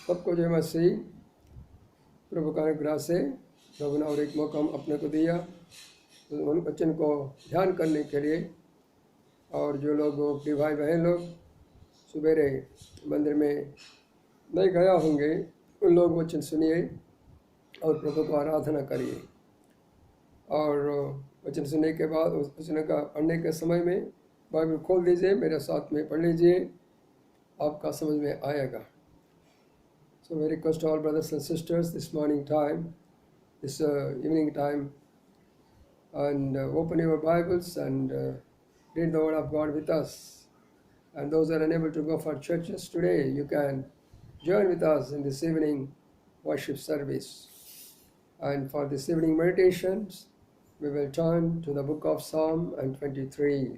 सबको जय मसीह। प्रभु का अनुग्रह से प्रभु ने और एक मौका हम अपने को दिया तो उन वचन को ध्यान करने के लिए। और जो लोग अपने भाई बहन लोग सुबेरे मंदिर में नहीं गया होंगे उन लोग वचन सुनिए और प्रभु को आराधना करिए। और वचन सुनने के बाद उस वचन का पढ़ने के समय में बाइबल खोल दीजिए, मेरे साथ में पढ़ लीजिए, आपका समझ में आएगा। So we request all brothers and sisters this morning time, this evening time, and open your Bibles and read the Word of God with us. And those that are unable to go for churches today, you can join with us in this evening worship service. And for this evening meditations, we will turn to the book of Psalm and 23.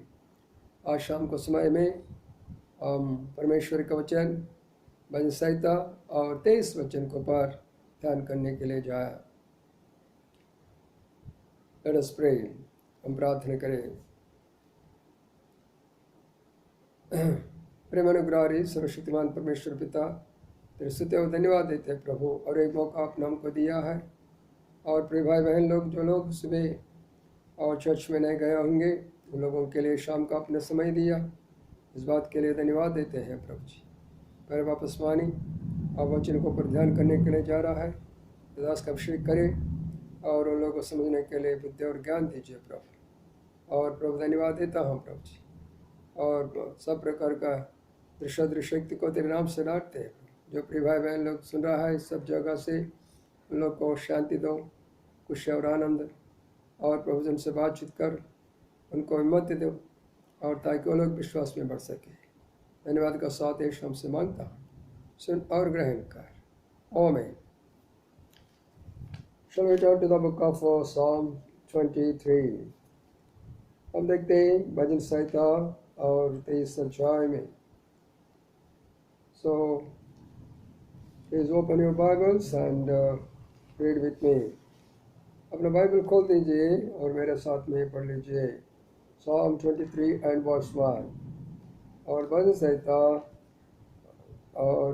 आज शाम को समय में हम परमेश्वर का वचन भजन संहिता और 23 वचन को पर ध्यान करने के लिए जाया। Let us pray. हम प्रार्थना करें। प्रेम अनुग्रही सर्वशक्तिमान परमेश्वर पिता, तेरे स्तुति और धन्यवाद देते हैं प्रभु, और एक मौका आपने हमको दिया है। और प्रिय भाई बहन लोग जो लोग सुबह और चर्च में नहीं गए होंगे उन लोगों के लिए शाम का अपने समय दिया, इस बात के लिए धन्यवाद देते हैं प्रभु जी। पर वापस मानी और वचन को पर ध्यान करने के लिए जा रहा है, दास का अभिषेक करें और उन लोगों को समझने के लिए बुद्धि और ज्ञान दीजिए प्रभु। और प्रभु धन्यवाद देता हूँ प्रभु जी, और सब प्रकार का दृश्य शक्ति को तेरे नाम से डांटते हैं। जो प्रिय भाई बहन लोग सुन रहा है सब जगह से उन लोग को शांति दो, खुशी और आनंद, और प्रभु जन से बातचीत कर उनको हिम्मत दो, और ताकि वो लोग विश्वास में बढ़ सके। धन्यवाद का साथ यीशु हमसे मांगता हूँ, सुन और ग्रहण कर। आमीन। Shall we turn to the book of Psalm 23? हम देखते हैं भजन संहिता और 23 अध्याय में। So please open your Bibles and read with me. अपना बाइबल खोल दीजिए और मेरे साथ में पढ़ लीजिए। Psalm 23 and verse 1 और भजन संहिता और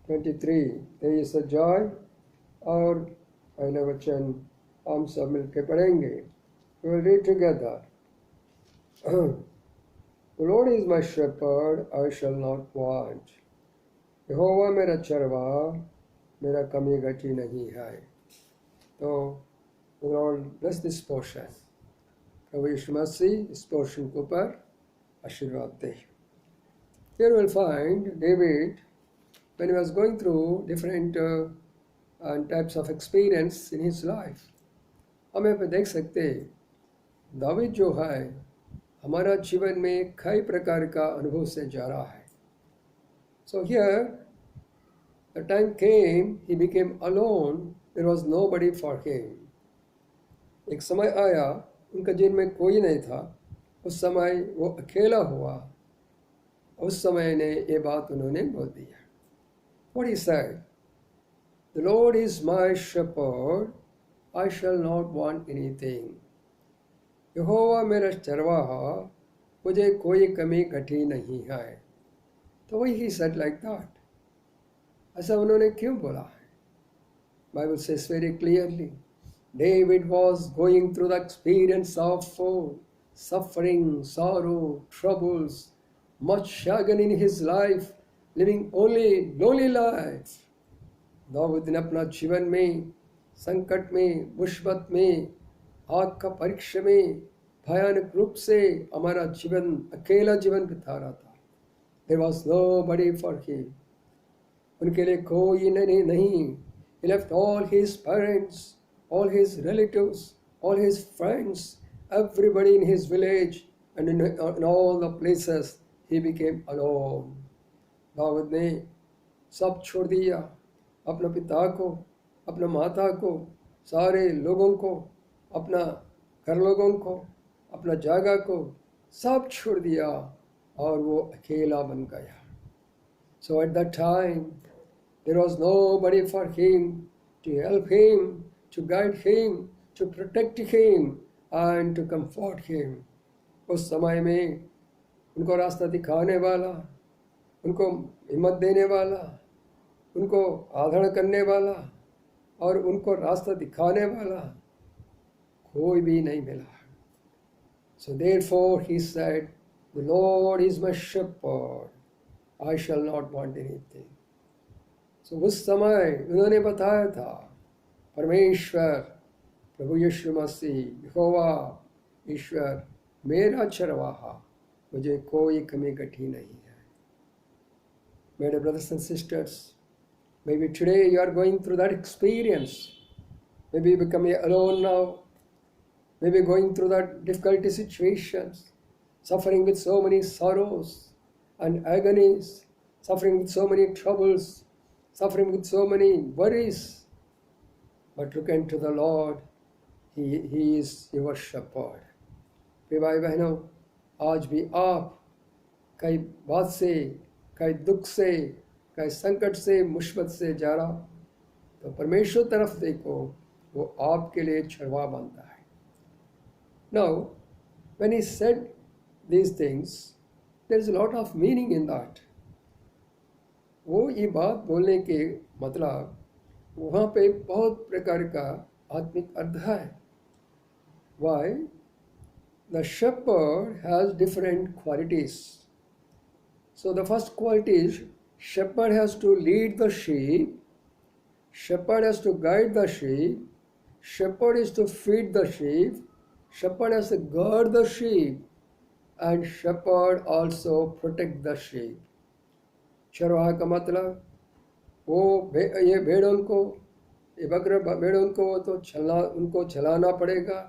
23 अध्याय और पहले वचन हम सब मिलकर पढ़ेंगे। We will read together. The Lord is my shepherd, I shall not want. यहोवा मेरा चरवाहा, मेरा कमी घटी नहीं है। तो Lord bless this portion. प्रभु यीशु मसीह इस पोर्शन को पर आशीर्वाद दे। Here we'll find David when he was going through different types of experience in his life. हम यहाँ पे देख सकते हैं दावीद जो है हमारा जीवन में कई प्रकार का अनुभव से जा रहा है। So here the time came he became alone, there was nobody for him. एक समय आया उनका जीवन में कोई नहीं था, उस समय वो अकेला हुआ, उस समय ने ये बात उन्होंने बोल दिया। What he said? The Lord is my shepherd, I shall not want anything. यहोवा मेरा चरवाहा, मुझे कोई कमी घटी नहीं है। तो वही he said like that. ऐसा उन्होंने क्यों बोला है? Bible says very clearly, David was going through the experience of suffering, sorrow, troubles, much agony in his life, living only lonely life. Dawood ने अपना जीवन में संकट में, मुसीबत में, आग का परीक्षा में भयानक रूप से हमारा जीवन अकेला जीवन बिता रहा था। There was nobody for him. उनके लिए कोई नहीं। He left all his parents, all his relatives, all his friends, everybody in his village, and in all the places he became alone. Dawood ने सब छोड़ दिया, अपना पिता को, अपना माता को, सारे लोगों को, अपना घर लोगों को, अपना जगह को सब छोड़ दिया और वो अकेला बन गया। So at that time there was nobody for him to help him, to guide him, to protect him and to comfort him. उस समय में उनको रास्ता दिखाने वाला, उनको हिम्मत देने वाला, उनको आदरण करने वाला और उनको रास्ता दिखाने वाला कोई भी नहीं मिला. So therefore he said, the Lord is my shepherd, I shall not want anything. So उस समय उन्होंने बताया था, परमेश्वर प्रभु यीशु मसीह यहोवा ईश्वर मेरा चरवाहा, मुझे कोई कमी गठी नहीं है. My dear brothers and sisters, maybe today you are going through that experience. Maybe you become alone now. Maybe going through that difficult situations, suffering with so many sorrows and agonies, suffering with so many troubles, suffering with so many worries. But look unto the Lord, He is your shepherd. प्रिय भाई बहनों, आज भी आप कई बात से, कई दुख से, कई संकट से, मुसीबत से जा रहा, तो परमेश्वर तरफ देखो, वो आपके लिए छरवा बनता है. Now, when he said these things, there is a lot of meaning in that. वो ये बात बोलने के मतलब वहाँ पे बहुत प्रकार का आत्मिक अर्थ है. Why? The shepherd has different qualities. So the first quality is shepherd has to lead the sheep, shepherd has to guide the sheep, shepherd is to feed the sheep, shepherd has to guard the sheep, and shepherd also protect the sheep. चरवाहा का मतलब वो ये भेड़ों को, ये बकरे भेड़ों को तो उनको चलाना पड़ेगा,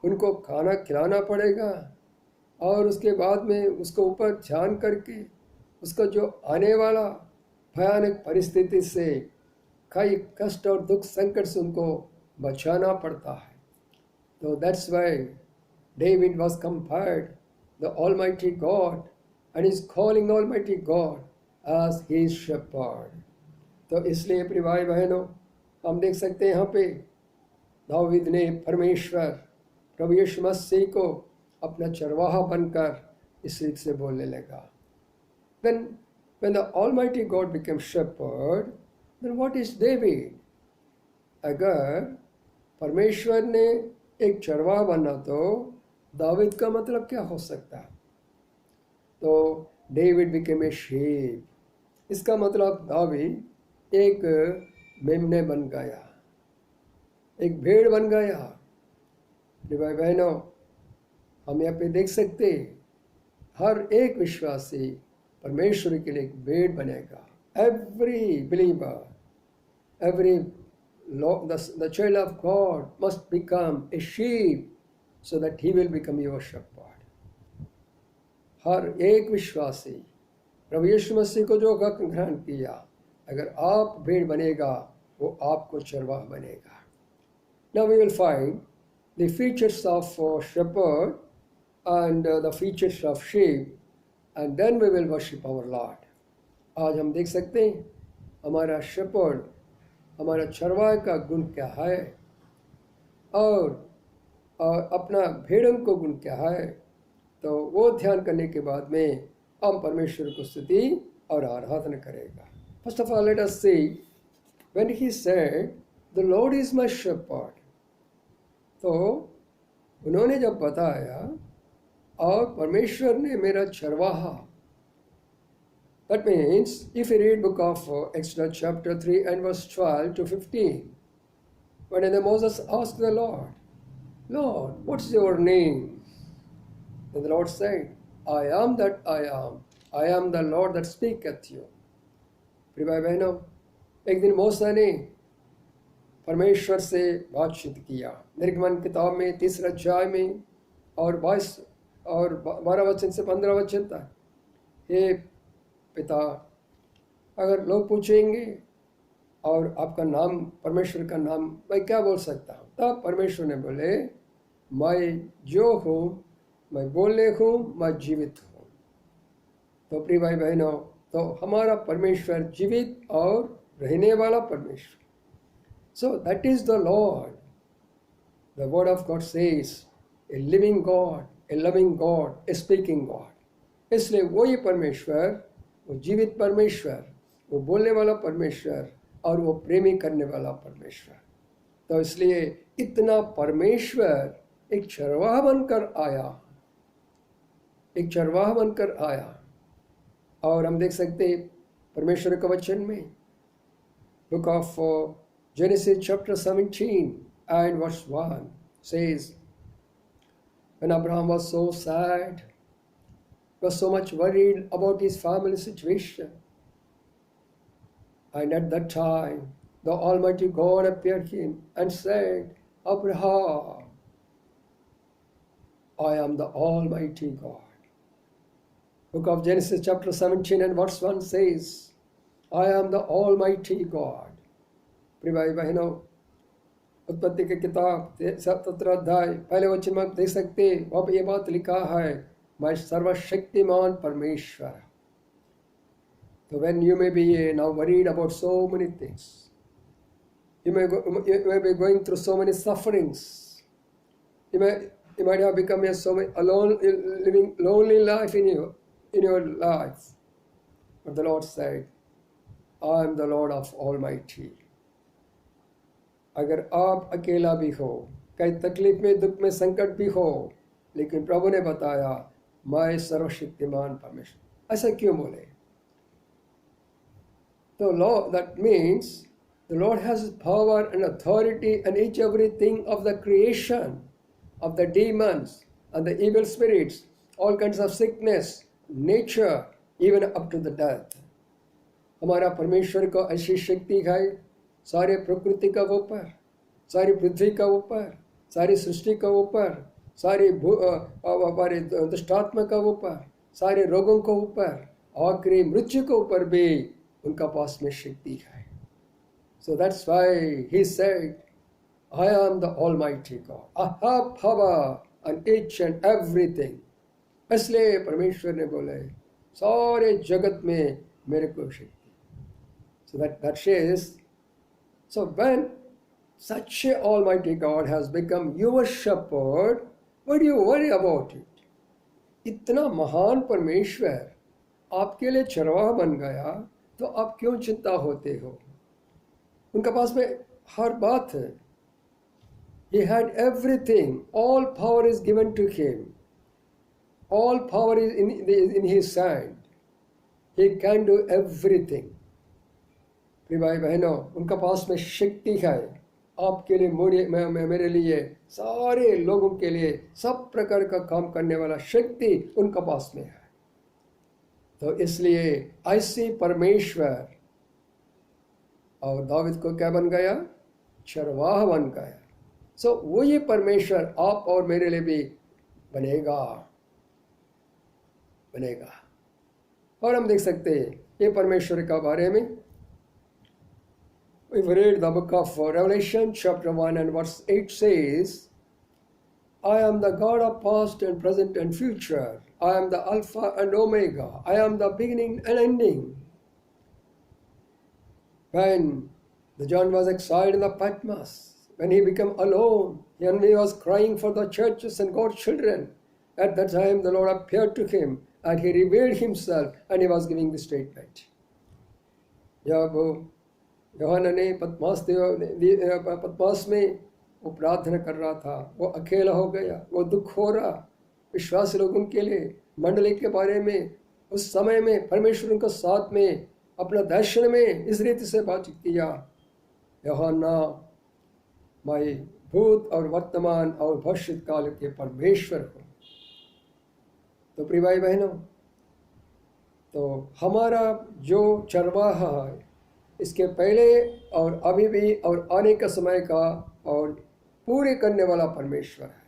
उनको खाना खिलाना पड़ेगा, और उसके बाद में उसको ऊपर ध्यान करके उसको जो आने वाला भयानक परिस्थिति से, कई कष्ट और दुख संकट से उनको बचाना पड़ता है. So that's why David was compared the Almighty God and is calling Almighty God as his shepherd. तो इसलिए प्रिय भाई बहनों, हम देख सकते हैं यहाँ पे दाऊद ने परमेश्वर प्रभु यीशु मसीह को अपना चरवाहा बनकर इस रीत से बोलने लगा. Then when the Almighty God became shepherd, then what is David? अगर परमेश्वर ने एक चरवाहा बना तो दाऊद का मतलब क्या हो सकता है? तो डेविड बिकेम ए शीप. इसका मतलब दाऊद एक मेमने बन गया, एक भेड़ बन गया. भाई बहनों, हम यहाँ पे देख सकते हर एक विश्वासी परमेश्वर के लिए एक भेड़ बनेगा. Every believer, every the child of God must become a sheep so that he will become your shepherd. हर एक विश्वासी प्रभु यीशु मसीह को जो ग्रहण किया, अगर आप भेड़ बनेगा, वो आपको चरवाहा बनेगा. Now we will find the features of shepherd and the features of sheep, and then we will worship our Lord. आज हम देख सकते हैं हमारा shepherd, हमारा चरवाहा का गुण क्या है और अपना भेड़ों को गुण क्या है. तो वो ध्यान करने के बाद में हम परमेश्वर को स्तुति और आराधना करेगा. First of all let us see when he said the lord is my shepherd. तो उन्होंने जब बताया और परमेश्वर ने मेरा चरवाहा, that means if you read book of Exodus chapter 3 and verse 12 to 15, when Moses asked the Lord, Lord, what's your name? Then the Lord said, I am that I am the Lord that speaketh you. प्रिय भाई बहनों, एक दिन मूसा ने परमेश्वर से बातचीत किया. निर्गमन किताब में 3 अध्याय में और 22 और 12 वचन से 15 वचन तक, हे पिता, अगर लोग पूछेंगे और आपका नाम, परमेश्वर का नाम मैं क्या बोल सकता हूँ, तब परमेश्वर ने बोले, मैं जो हूँ, मैं बोलने हूँ, मैं जीवित हूँ. तो प्रिय भाई बहनों, तो हमारा परमेश्वर जीवित और रहने वाला परमेश्वर. So that is the Lord. The word of God says a living God, A loving God, A speaking God. इसलिए वो ये परमेश्वर वो जीवित परमेश्वर, वो बोलने वाला परमेश्वर और वो प्रेमी करने वाला परमेश्वर। तो इसलिए इतना परमेश्वर एक चरवाहा बनकर आया, एक चरवाहा बनकर आया। और हम देख सकते हैं परमेश्वर के वचन में, book of Genesis chapter 17 and verse 1 says, when Abraham was so sad, was so much worried about his family situation, and at that time the Almighty God appeared to him and said, Abraham, I am the Almighty God. Book of Genesis chapter 17 and verse 1 says, I am the Almighty God. प्रिय भाई बहनों, उत्पत्ति की किताब 17 अध्याय पहले वचन में आप देख सकते, वहाँ ये बात लिखा है, मैं सर्वशक्तिमान परमेश्वर। So when you may be now worried about so many things, you may be going through so many sufferings, you might have become so many alone, living lonely life in your life. But the Lord said, I am the Lord of Almighty. अगर आप अकेला भी हो, कई तकलीफ में, दुख में, संकट भी हो, लेकिन प्रभु ने बताया मैं सर्वशक्तिमान परमेश्वर। ऐसा क्यों बोले? तो Lord, that means the Lord has power and authority and each everything of the creation, of the demons and the evil spirits, all kinds of sickness, nature, even up to the death. हमारा परमेश्वर को ऐसी शक्ति है सारे प्रकृति का ऊपर, सारी पृथ्वी का ऊपर, सारी सृष्टि का ऊपर, सारी हमारे दुष्टात्मा का ऊपर, सारे रोगों के ऊपर, आखिरी मृत्यु के ऊपर भी उनका पास में शक्ति है। So that's why he said, I am the Almighty God. I have power on each and everything. इसलिए परमेश्वर ने बोले सारे जगत में मेरे को शक्ति। So that says, so when such a Almighty God has become your shepherd, why do you worry about it? इतना महान परमेश्वर आपके लिए चरवाहा बन गया, तो आप क्यों चिंता होते हो? उनके पास में हर बात है। He had everything. All power is given to him. All power is in his hand. He can do everything. प्रिय भाई बहनों, उनका पास में शक्ति है आपके लिए, मेरे लिए, सारे लोगों के लिए, सब प्रकार का काम करने वाला शक्ति उनका पास में है। तो इसलिए ऐसे परमेश्वर, और दाऊद को क्या बन गया? चरवाहा बन गया। सो वो ये परमेश्वर आप और मेरे लिए भी बनेगा। और हम देख सकते हैं ये परमेश्वर का बारे में, we've read the book of Revelation chapter 1 and verse 8 says, I am the God of past and present and future. I am the Alpha and Omega. I am the beginning and ending. When the John was exiled in the Patmos, when he became alone, and he was crying for the churches and God's children, at that time the Lord appeared to him and he revealed himself and he was giving the statement. यूहन्ना ने पतमोस में वो प्रार्थना कर रहा था, वो अकेला हो गया, वो दुख हो रहा विश्वासी लोगों के लिए, मंडली के बारे में। उस समय में परमेश्वर उनके साथ में अपना दर्शन में इस रीति से बातचीत किया, यूहन्ना मैं भूत और वर्तमान और भविष्य काल के परमेश्वर हूँ। तो प्रिय भाई बहनों, तो हमारा जो चरवाहा है, इसके पहले और अभी भी और आने का समय का और पूरे करने वाला परमेश्वर है।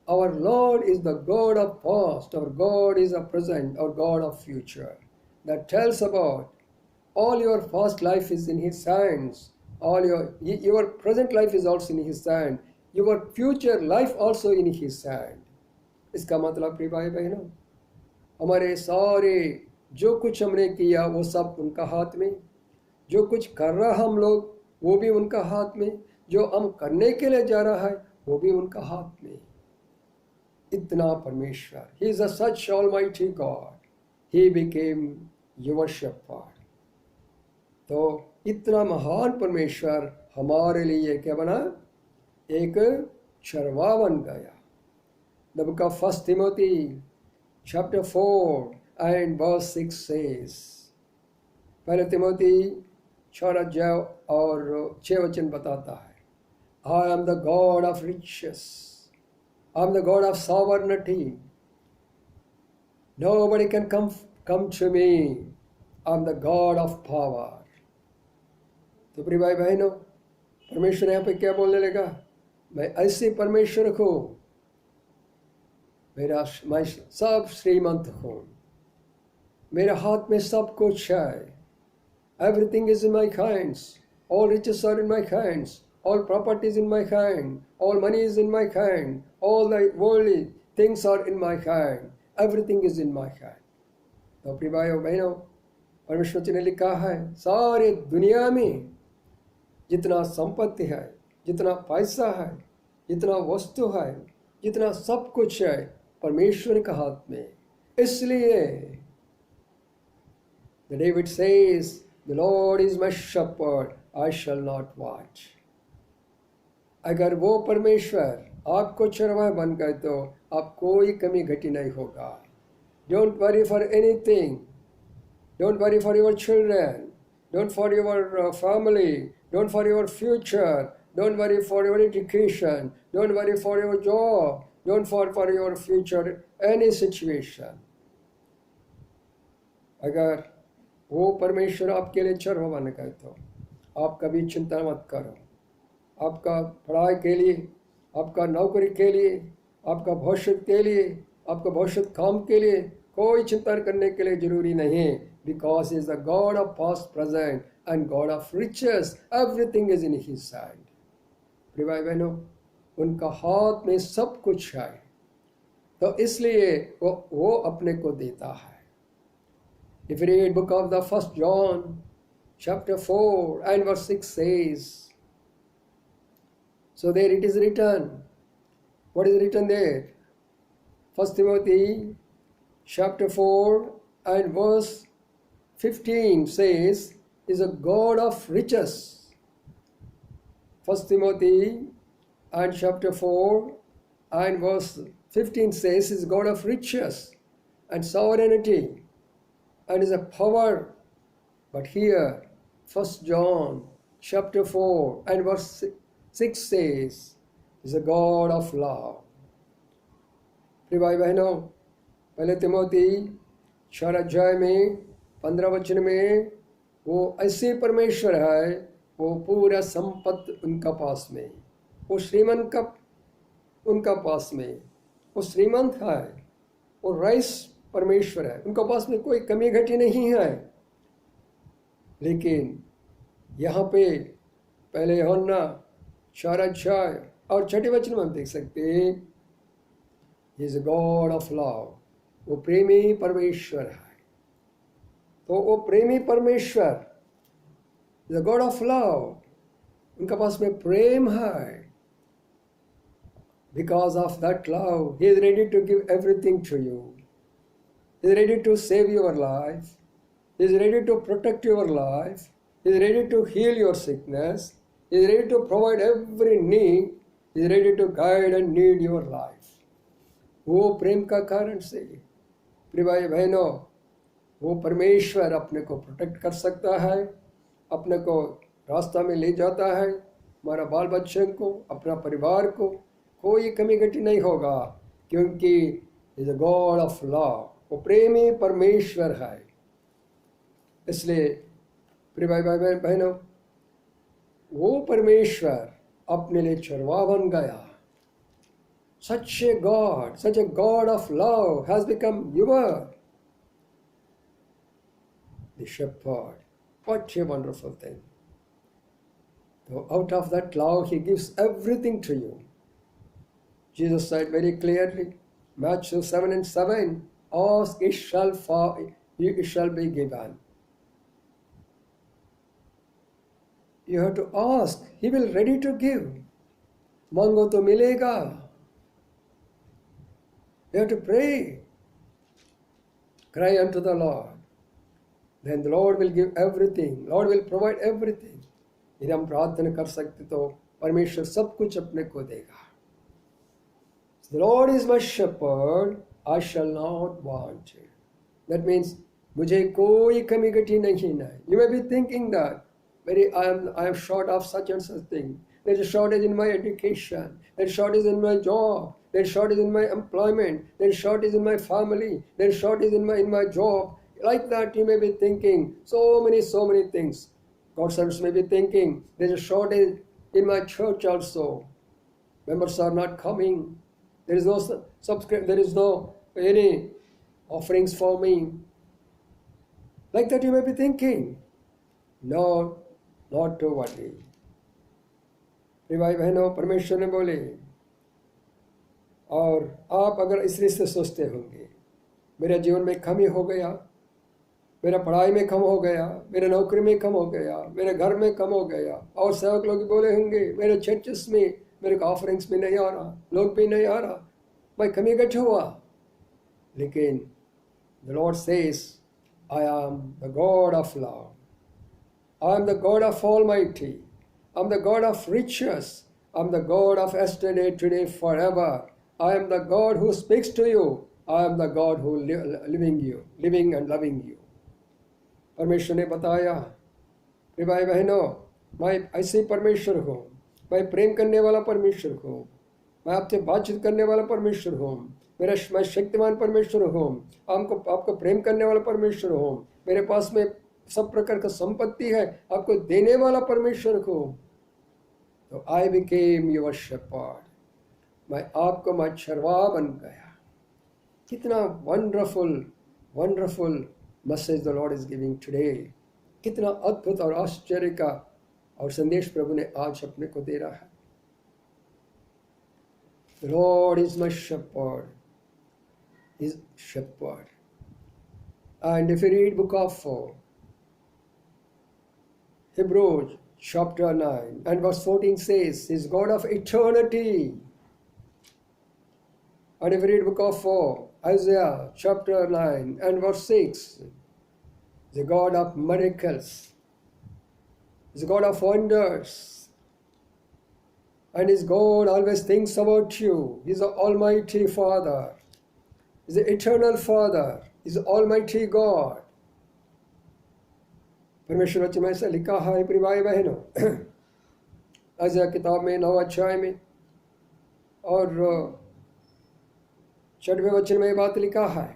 Our Lord is the God of past, our God is the present, our God of future. That tells about all your past life is in His hands, all your present life is also in His hand, your future life also in His hand. इसका मतलब प्रिय भाई बहनों, हमारे सारे जो कुछ हमने किया वो सब उनका हाथ में, जो कुछ कर रहा हम लोग वो भी उनका हाथ में, जो हम करने के लिए जा रहा है वो भी उनका हाथ में। इतना परमेश्वर, He is a such almighty God. He became your shepherd. तो इतना महान परमेश्वर हमारे लिए क्या बना? एक चरवा बन गया. The book of 1 Timothy chapter 4 and verse 6 says, पहले तिमोथी 4 अध्याय और 6 वचन बताता है, I am the God of riches, I am the God of sovereignty, nobody can come to me, I am the God of power. तो प्रिय भाई बहनों, परमेश्वर यहाँ पे क्या बोलने लगा? मैं ऐसे परमेश्वर को, मैं सब श्रीमंत हूँ, मेरे हाथ में सब कुछ है. Everything is in my hands, all riches are in my hands, all property is in my hand, all money is in my hand, all the worldly things are in my hand, everything is in my hand. तो प्रिय भाइयों बहनों, परमेश्वर जी ने लिखा है, सारे दुनिया में जितना संपत्ति है, जितना पैसा है, जितना वस्तु है, जितना सब कुछ है, परमेश्वर के हाथ में. इसलिए David says, the Lord is my shepherd, I shall not want. अगर वो परमेश्वर आपको चरवाहा बन गए तो आप कोई कमी घटी नहीं होगा. Don't worry for anything. Don't worry for your children. Don't for your family. Don't for your future. Don't worry for your education. Don't worry for your job. Don't for your future any situation. अगर वो परमेश्वर आपके लिए चरवाहा बन गए तो आप कभी चिंता मत करो. आपका पढ़ाई के लिए, आपका नौकरी के लिए, आपका भविष्य के लिए, आपका भविष्य काम के लिए कोई चिंता करने के लिए जरूरी नहीं. Because he is the God of past, present and God of riches. Everything is in his hand. प्रिय भाई बहनों, उनका हाथ में सब कुछ है, तो इसलिए वो अपने को देता है. If you read book of the 1 John chapter 4 and verse 6 says, so there it is written. What is written there? 1 Timothy chapter 4 and verse 15 says, is a God of riches. 1 Timothy and chapter 4 and verse 15 says, is God of riches and sovereignty and is a power. But here 1 John chapter 4 and verse 6 says, is a God of love. प्रिय भाई बहनों, पहले तिमोथी 4 अध्याय में 15 वचन में वो ऐसे परमेश्वर है, वो पूरा संपत्ति उनका पास में, वो श्रीमंत का उनका पास में, वो श्रीमंत है, वो रईस परमेश्वर है, उनका पास में कोई कमी घटी नहीं है. लेकिन यहाँ पे पहले यूहन्ना 4 अध्याय और 6 वचन में हम देख सकते हैं, he is God of love, वो प्रेमी परमेश्वर है. तो वो प्रेमी परमेश्वर द गॉड ऑफ लव, उनका पास में प्रेम है. Because of that love he is ready to give everything to you. He is ready to save your life. He is ready to protect your life. He is ready to heal your sickness. He is ready to provide every need. He is ready to guide and lead your life. वो प्रेम का कारण से प्रिय भाई बहनों, वो परमेश्वर अपने को प्रोटेक्ट कर सकता है, अपने को रास्ता में ले जाता है. हमारा बाल बच्चों को, अपना परिवार को कोई कमी घटी नहीं होगा, क्योंकि is a God of love, वो प्रेमी परमेश्वर है. इसलिए प्रिय भाई बहनों, वो परमेश्वर अपने लिए चरवाहा बन गया. Such a God of love has become your the shepherd. What a wonderful thing. So out of that love, he gives everything to you. Jesus said very clearly, Matthew 7:7, ask, it shall be given. You have to ask, he will ready to give. मांगो तो मिलेगा. You have to pray. Cry unto the Lord. then the Lord will give everything. Lord will provide everything. यदि हम प्रार्थना कर सकते तो परमेश्वर सब कुछ अपने को देगा. The Lord is my shepherd, I shall not want. That means मुझे कोई कमी घटी नहीं है. You may be thinking that I am short of such and such thing. There's a shortage in my education. There's a shortage in my job. There's a shortage in my employment. There's a shortage in my family. There's a shortage in my job. Like that, you may be thinking so many things. God's servants may be thinking there's a shortage in my church also. Members are not coming. There is no there is no any offerings for me. Like that, you may be thinking. No, not to worry. भाई बहनों, परमेश्वर ने बोले, और आप अगर इस रीत से सोचते होंगे, मेरे जीवन में कमी हो गया, मेरा पढ़ाई में कम हो गया, मेरे नौकरी में कम हो गया, मेरे घर में कम हो गया, और सेवक लोग बोले होंगे मेरे चर्चेस में मेरे को ऑफरिंग्स में नहीं आ रहा, लोग भी नहीं आ रहा, मैं कमी गठ हुआ. लेकिन the Lord says, I am the God of love. I am the God of Almighty. I am the God of riches. I am the God of yesterday, today, forever. I am the God who speaks to you. I am the God who living and loving you. परमेश्वर ने बताया, भाई बहनों, मैं ऐसे परमेश्वर हूँ, मैं प्रेम करने वाला परमेश्वर हूँ, मैं आपसे बातचीत करने वाला परमेश्वर हूँ, मैं शक्तिमान परमेश्वर हूँ, आपको प्रेम करने वाला परमेश्वर हूँ, मेरे पास में सब प्रकार का संपत्ति है, आपको देने वाला परमेश्वर हूँ. तो आई बिकेम योर शेपर्ड, मैं आपको मच्छरवा बन गया. कितना wonderful message the lord is giving today. कितना अद्भुत और आश्चर्य का और संदेश प्रभु ने आज अपने को दे रहा है. The Lord is my shepherd, his shepherd. And if you read book of Hebrews chapter 9 and verse 14 says, He is God of eternity. And if you read book of Isaiah chapter 9 and verse 6, the God of miracles, the God of wonders, and His God always thinks about you. He's the Almighty Father, He's the Eternal Father, He's the Almighty God. परमेश्वर वचन में ऐसा लिखा है प्रिय भाई बहनों, आइज़ाया किताब में 9 अध्याय में और 6वें वचन में ये बात लिखा है,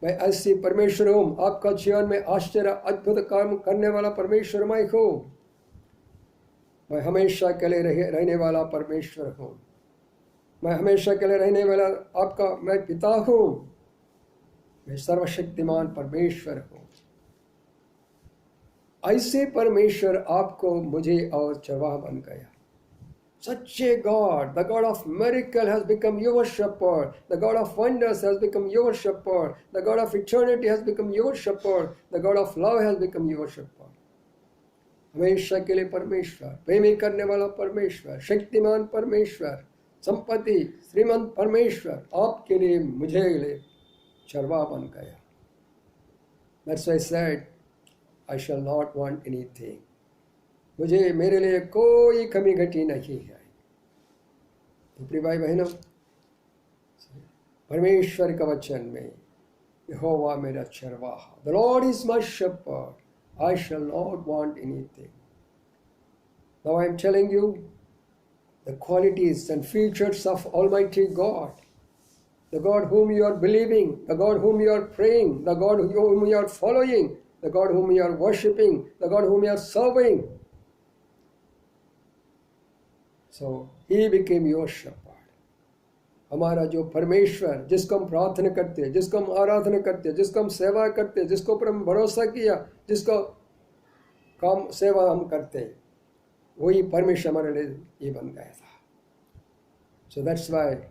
मैं ऐसी परमेश्वर हूँ, आपका जीवन में आश्चर्य अद्भुत काम करने वाला परमेश्वर मैं हूँ. मैं हमेशा के लिए रहने वाला परमेश्वर हूँ. मैं हमेशा के लिए रहने वाला आपका मैं पिता हूँ. मैं सर्वशक्तिमान परमेश्वर हूँ. ऐसे परमेश्वर आपको मुझे और चरवाहा बन गया. Such a God, the God of miracle has become your shepherd. The God of wonders has become your shepherd. The God of eternity has become your shepherd. The God of love has become your shepherd. हमेशा के लिए परमेश्वर, प्रेमी करने वाला परमेश्वर, शक्तिमान परमेश्वर, संपत्ति श्रीमंत परमेश्वर आपके लिए मुझे लिए चरवाहा बन गया. That's why I said, I shall not want anything. मुझे मेरे लिए कोई कमी घटी नहीं है. तो प्रिय भाई बहनों, परमेश्वर का वचन में यहोवा मेरा चरवाहा, The Lord is my shepherd, I shall not want anything. Now I am telling you the qualities and features of Almighty God, the God whom you are believing, the God whom you are praying, the God whom you are following, the God whom you are worshipping, the God whom you are serving. So He became your shepherd. हमारा जो परमेश्वर, जिसको हम प्रार्थना करते हैं, जिसको हम आराधना करते हैं, जिसको हम सेवा करते हैं, जिसको पर हम भरोसा किया, जिसको काम सेवा हम करते हैं, वही परमेश्वर हमारे लिए ये बन गया था. So that's why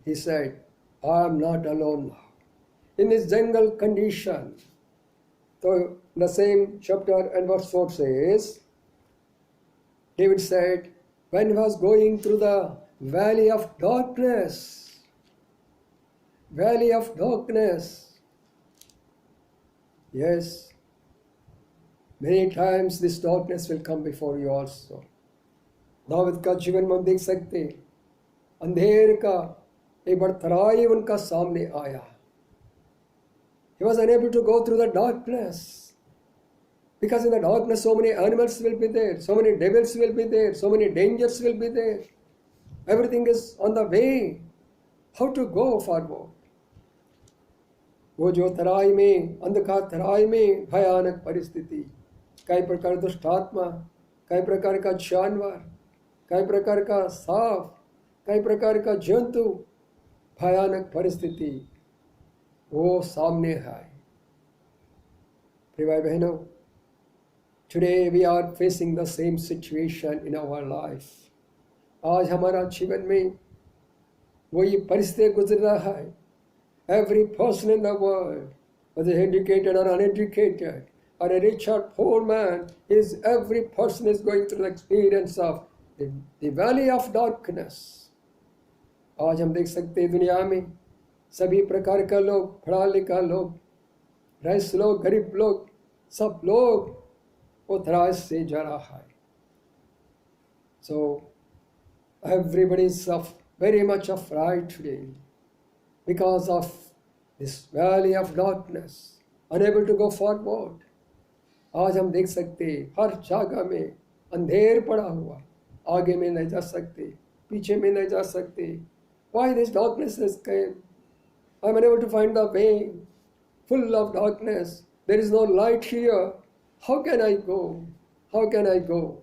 He said, I am not alone now. In this jungle condition, so the same chapter and verse 4 says, David said, when he was going through the valley of darkness, yes, Many times this darkness will come before you also. Dawood का जीवन में हम देख सकते हैं, अंधेर का एक बड़तराई उनका सामने आया. He was unable to go through the darkness because in the darkness so many animals will be there, so many devils will be there, so many dangers will be there. Everything is on the way. How to go forward? वो जो तराई में, अंधकार तराई में भयानक परिस्थिति, कई प्रकार दुष्ट आत्मा, कई प्रकार का जानवर, कई प्रकार का सांप, कई प्रकार का जंतु, भयानक परिस्थिति वो सामने है. प्रिय भाई बहनों, today we are facing the same situation in our life. आज हमारा जीवन में वही परिस्थिति गुजर रहा है. Every person in the world, whether educated or uneducated, or a rich or poor man, every person is going through the experience of the valley of darkness. आज हम देख सकते हैं दुनिया में सभी प्रकार का लोग, पढ़ा लिखा लोग, रईस लोग, गरीब लोग, सब लोग वो तरास से जा रहा है. So everybody is very much afraid today because of this valley of darkness, unable to go forward. आज हम देख सकते हैं हर जगह में अंधेर पड़ा हुआ, आगे में नहीं जा सकते, पीछे में नहीं जा सकते. Why this darkness has come? I am unable to find the way, full of darkness. There is no light here. How can I go? How can I go?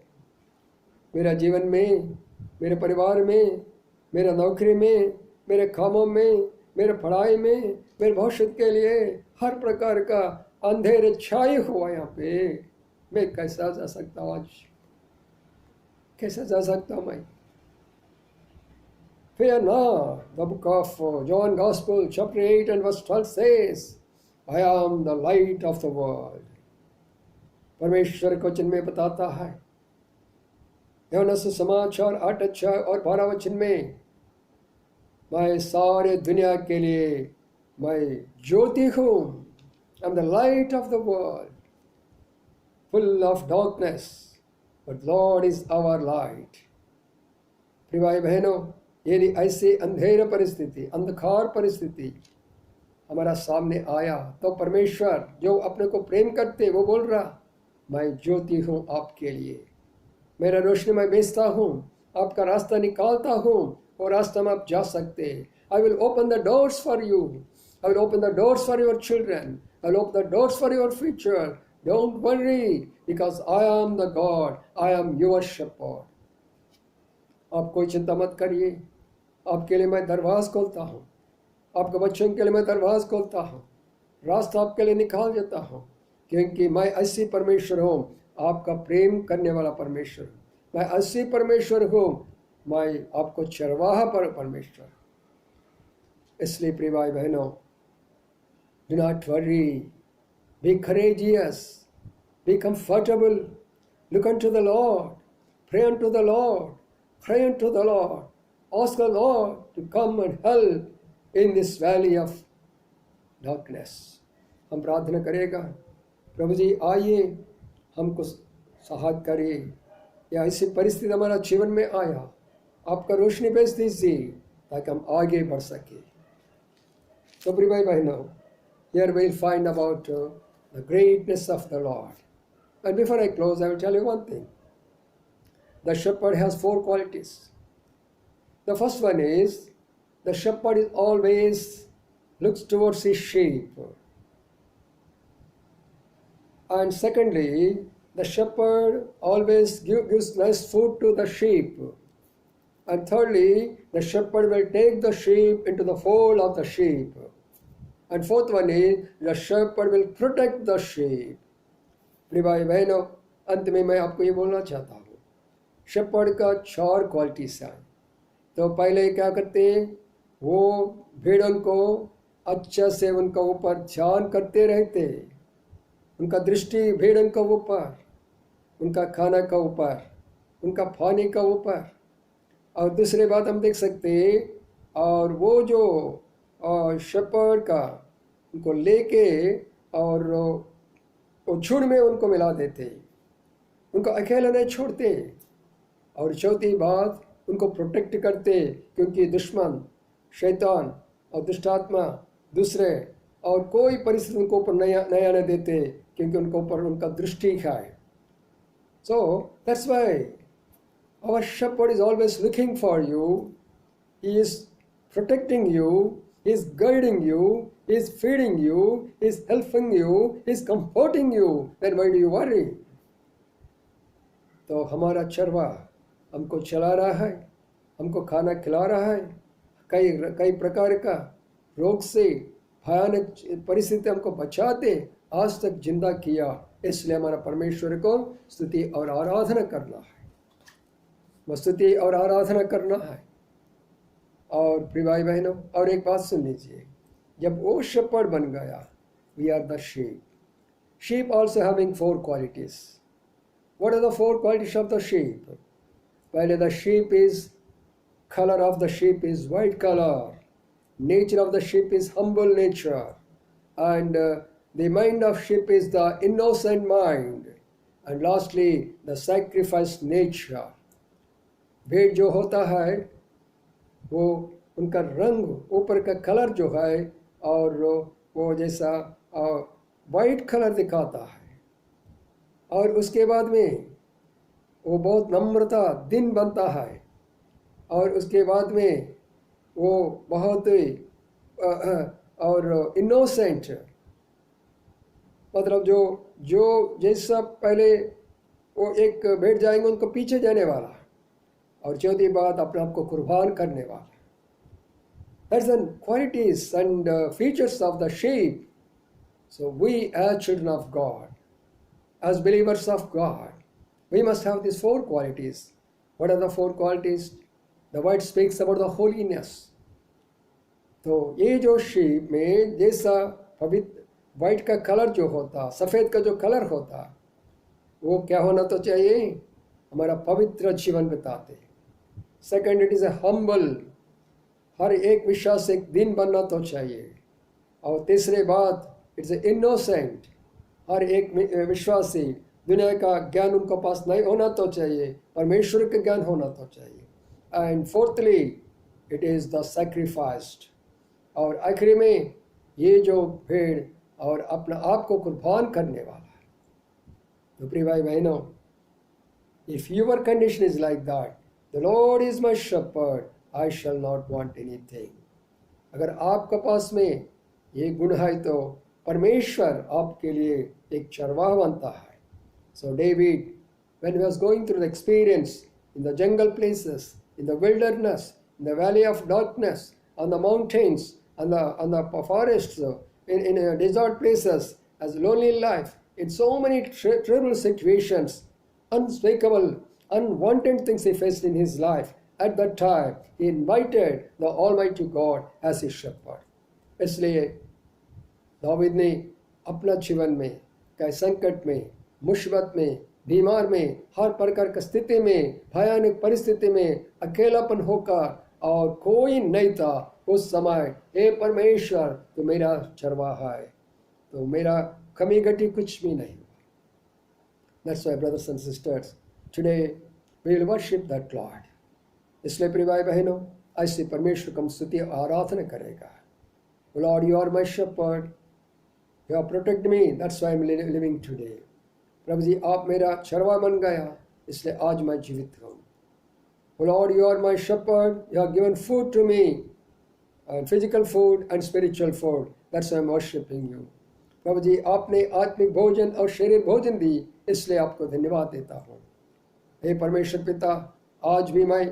मेरा जीवन में, मेरे परिवार में, मेरा नौकरी में, मेरे कामों में, मेरे पढ़ाई में, मेरे भविष्य के लिए हर प्रकार का अंधेरे छाए हुआ यहाँ पे. मैं कैसा जा सकता हूँ आज? कैसे जा सकता हूँ मैं? Fear not. The book of John Gospel, chapter 8 and verse 12 says, I am the light of the world. परमेश्वर को वचन में बताता है, यूहन्ना सुसमाचार 8 अध्याय और 12 वचन में, मैं सारे दुनिया के लिए मैं ज्योति हूँ. I am the light of the world, full of darkness, but Lord is our light. प्रिय भाई बहनों, यदि ऐसे अंधेर परिस्थिति, अंधकार परिस्थिति हमारा सामने आया तो परमेश्वर जो अपने को प्रेम करते वो बोल रहा, मैं ज्योति हूँ आपके लिए, मेरा रोशनी मैं बेचता हूँ, आपका रास्ता निकालता हूँ और रास्ता में आप जा सकते. I will open the doors for you. I will open the doors for your children. I will open the doors for your future. Don't worry, because I am the God. I am your shepherd. आप कोई चिंता मत करिए, आपके लिए मैं दरवाज़ खोलता हूँ, आपके बच्चों के लिए मैं दरवाज़ खोलता हूँ, रास्ता आपके लिए निकाल देता हूँ, क्योंकि मैं ऐसी परमेश्वर हूँ, आपका प्रेम करने वाला परमेश्वर. मैं ऐसी परमेश्वर हूँ, मैं आपको चरवाहा पर परमेश्वर. इसलिए प्रिय भाई बहनों, do not worry, be courageous, be comfortable, look unto the Lord, pray unto the Lord, pray unto the Lord, ask the Lord to come and help in this valley of darkness. हम प्रार्थना करेगा, प्रभु जी आइए हमको सहायता करिए. या ऐसी परिस्थिति हमारा जीवन में आया, आपका रोशनी भेज दीजिए ताकि हम आगे बढ़ सके. तो प्रिय भाई बहनों, here we'll find about the greatness of the Lord. And before I close, I will tell you one thing. The shepherd has 4 qualities. The first one is, the shepherd is always looks towards his sheep. And secondly, the shepherd always gives nice food to the sheep. And thirdly, the shepherd will take the sheep into the fold of the sheep. And fourth one is, the shepherd will protect the sheep. प्रिय भाई बहनों, अंत में मैं आपको ये बोलना चाहता हूँ, शेपर्ड का 4 क्वालिटीज हैं. तो पहले क्या करते हैं, वो भेड़ों को अच्छा से उनका ऊपर ध्यान करते रहते, उनका दृष्टि भेड़ों के ऊपर, उनका खाना का ऊपर, उनका पानी का ऊपर. और दूसरी बात हम देख सकते हैं, और वो जो शेपर्ड का उनको लेके और वो झुंड में उनको मिला देते, उनको अकेला नहीं छोड़ते। और चौथी बात, उनको प्रोटेक्ट करते, क्योंकि दुश्मन, शैतान और दुष्टात्मा दूसरे और कोई परिस्थिति उनको ऊपर नहीं आने देते, क्योंकि उनको ऊपर उनका दृष्टि है। So that's why our shepherd is always looking for you, he is protecting you, he is guiding you, he is feeding you, he is helping you, he is comforting you. Then why do you worry? तो हमारा चरवा हमको चला रहा है, हमको खाना खिला रहा है, कई प्रकार का रोग से, भयानक परिस्थिति हमको बचाते, आज तक जिंदा किया। इसलिए हमारा परमेश्वर को स्तुति और आराधना करना है, वो स्तुति और आराधना करना है। और प्रिय भाई बहनों, और एक बात सुन लीजिए, जब वो शेपर्ड बन गया, we are the sheep. Sheep also having 4 qualities. What are the 4 qualities of the sheep? पहले, the sheep is, colour of the sheep is white colour, nature of the sheep is humble nature, and the mind of sheep is the innocent mind, and lastly the sacrifice nature. भेड़ जो होता है वो उनका रंग, ऊपर का colour जो है, और वो जैसा वाइट कलर दिखाता है, और उसके बाद में वो बहुत नम्रता दिन बनता है, और उसके बाद में वो बहुत और इनोसेंट, मतलब जो जैसा पहले वो एक बैठ जाएंगे उनको पीछे जाने वाला, और चौथी बात अपने आप को कुर्बान करने वाला। That's the qualities and features of the sheep. So we as children of God, as believers of God, we must have these 4 qualities. What are the 4 qualities? The word speaks about the holiness. तो ये जो sheep में जैसा पवित्र white का colour जो होता, सफ़ेद का जो कलर होता, वो क्या होना तो चाहिए? हमारा पवित्र जीवन बिताते। Second, it is a humble, हर एक विश्वास एक दिन बनना तो चाहिए। और तीसरी बात, इट्स ए इनोसेंट, हर एक विश्वासी, दुनिया का ज्ञान उनको पास नहीं होना तो चाहिए, परमेश्वर का ज्ञान होना तो चाहिए। And fourthly, it is the sacrificed, और आखिरी में ये जो भेड़ और अपना आप को कुर्बान करने वाला है। तो प्रिय भाई बहनों, if your condition is like that, the lord is my shepherd, I shall not want anything. अगर आपके पास में ये गुण है तो परमेश्वर आपके लिए एक चरवाहा बनता है। सो David, when he was going through the experience in the jungle places, in the wilderness, in the valley of darkness, on the mountains, on the forests, in desert places, as lonely life, in so many terrible situations, unspeakable, unwanted things he faced in his life. At that time, he invited the Almighty God as his shepherd. इसलिए दाऊद ने अपना जीवन में, कई संकट में, मुसीबत में, बीमार में, हर प्रकार की स्थिति में, भयानक परिस्थिति में अकेलापन होकर, और कोई नहीं था उस समय, हे परमेश्वर तो मेरा चरवाहा है, तो मेरा कमी घटी कुछ भी नहीं। That's why, brothers and sisters, today we will worship that Lord. इसलिए प्रिय भाई बहनों, ऐसे परमेश्वर को हम स्तुति आराधना करेगा। Lord, you are my shepherd, you have protected me, that's why I am living today. प्रभु जी, आप मेरा चरवा बन गया, इसलिए आज मैं जीवित हूँ। Lord, you are my shepherd, you have given food to me, and physical food and spiritual food, that's why I am worshiping you. प्रभु जी, आपने आत्मिक भोजन और शरीर भोजन दी, इसलिए आपको धन्यवाद देता हूँ। हे परमेश्वर पिता, आज भी मैं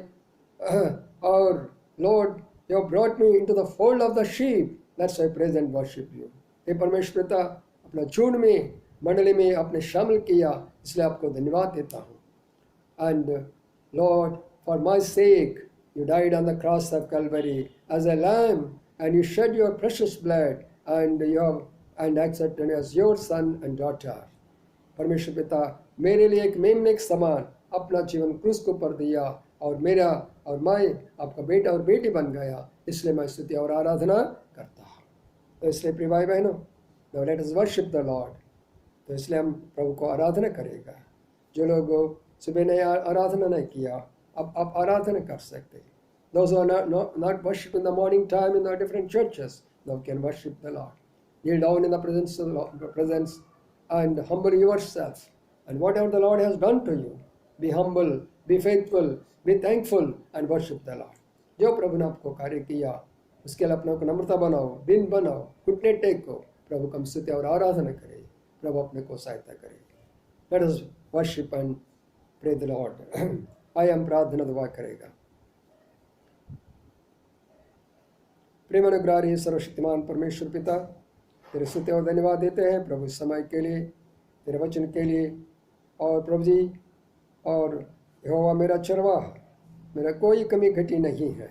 और Lord, you have brought me into the fold of the sheep, that's why I praise and worship you. हे परमेश्वर पिता, अपना झुंड में, मंडली में आपने शामिल किया, इसलिए आपको धन्यवाद देता हूँ। And Lord, for my sake, you died on the cross of Calvary as a lamb, and you shed your precious blood, and accepted me as your son and daughter. परमेश्वर पिता, मेरे लिए एक मेमने के समान अपना जीवन क्रूस के ऊपर दिया, और मेरा और मैं आपका बेटा और बेटी बन गया, इसलिए मैं स्तुति और आराधना करता हूँ। तो इसलिए प्रिय भाई बहनों, now let us worship the Lord. तो इसलिए हम प्रभु को आराधना करेगा। जो लोग सुबह ने आराधना नहीं किया, अब आप आराधना कर सकते। Those who are not worship in the morning time in the different churches, now can worship the Lord. Kneel down in the presence of the Lord, and humble yourself. And whatever the Lord has done to you, be humble, be faithful, be thankful, and worship the Lord. जो प्रभु ने आपको कार्य किया उसके लिए अपने को नम्रता बनाओ, दिन बनाओ, घुटने टेको, प्रभु का स्तुति और आराधना करे, प्रभु अपने को सहायता करे। Let us worship and pray the Lord. आइए हम प्रार्थना दुआ करेगा। प्रेम अनुग्रही सर्वशक्तिमान परमेश्वर पिता, तेरे स्तुति और धन्यवाद देते हैं प्रभु इस समय के लिए, तेरे वचन के लिए। और प्रभु जी, और यहोवा मेरा चरवाहा, मेरा कोई कमी घटी नहीं है।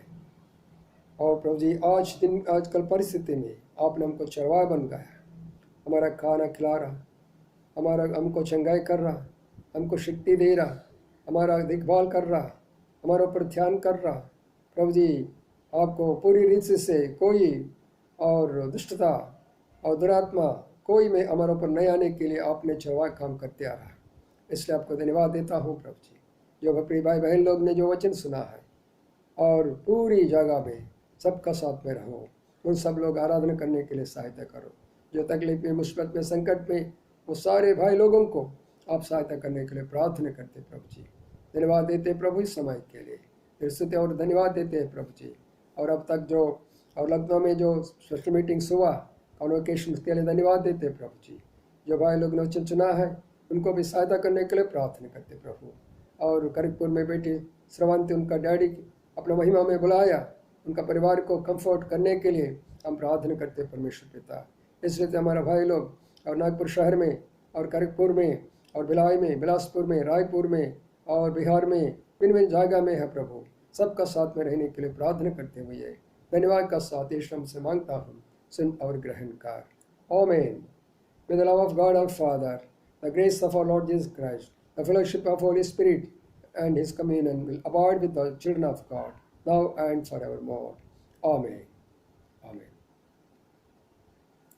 और प्रभु जी, आजकल परिस्थिति में आपने हमको चरवाहा बन गया, हमारा खाना खिला रहा, हमको चंगाई कर रहा, हमको शक्ति दे रहा, हमारा देखभाल कर रहा, हमारे ऊपर ध्यान कर रहा। प्रभु जी, आपको पूरी रीति से कोई और दुष्टता और दुरात्मा कोई में हमारे ऊपर नहीं आने के लिए आपने चरवाहा काम करते आ रहा है। इसलिए आपको धन्यवाद देता हूँ प्रभु जी। जो अपने भाई बहन लोग ने जो वचन सुना है, और पूरी जगह में सबका साथ में रहो, उन सब लोग आराधना करने के लिए सहायता करो। जो तकलीफ में, मुसीबत में, संकट में, वो सारे भाई लोगों को आप सहायता करने के लिए प्रार्थना करते प्रभु जी। धन्यवाद देते प्रभु इस समय के लिए, फिर स्तुति और धन्यवाद देते हैं प्रभु जी। और अब तक जो और लखनऊ में जो स्पेशल मीटिंग्स हुआ, कॉन्वोकेशन के लिए धन्यवाद देते प्रभु जी। जो भाई लोग ने वचन चुना है उनको भी सहायता करने के लिए प्रार्थना करते प्रभु। और करिकपुर में बेटी श्रवंती, उनका डैडी अपना महिमा में बुलाया, उनका परिवार को कंफर्ट करने के लिए हम प्रार्थना करते परमेश्वर पिता। इसलिए हमारा भाई लोग और नागपुर शहर में और करिकपुर में और भिलाई में, बिलासपुर में, रायपुर में और बिहार में, भिन्न जगह में है प्रभु, सबका साथ में रहने के लिए प्रार्थना करते हुए धन्यवाद का साथ यीशु से मांगता हूँ, सुन और ग्रहण कर। आमीन। May the love of God our Father, the grace of our Lord Jesus Christ, the fellowship of Holy Spirit and His communion will abide with the children of God, now and forevermore. Amen. Amen.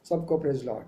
सबको praise Lord.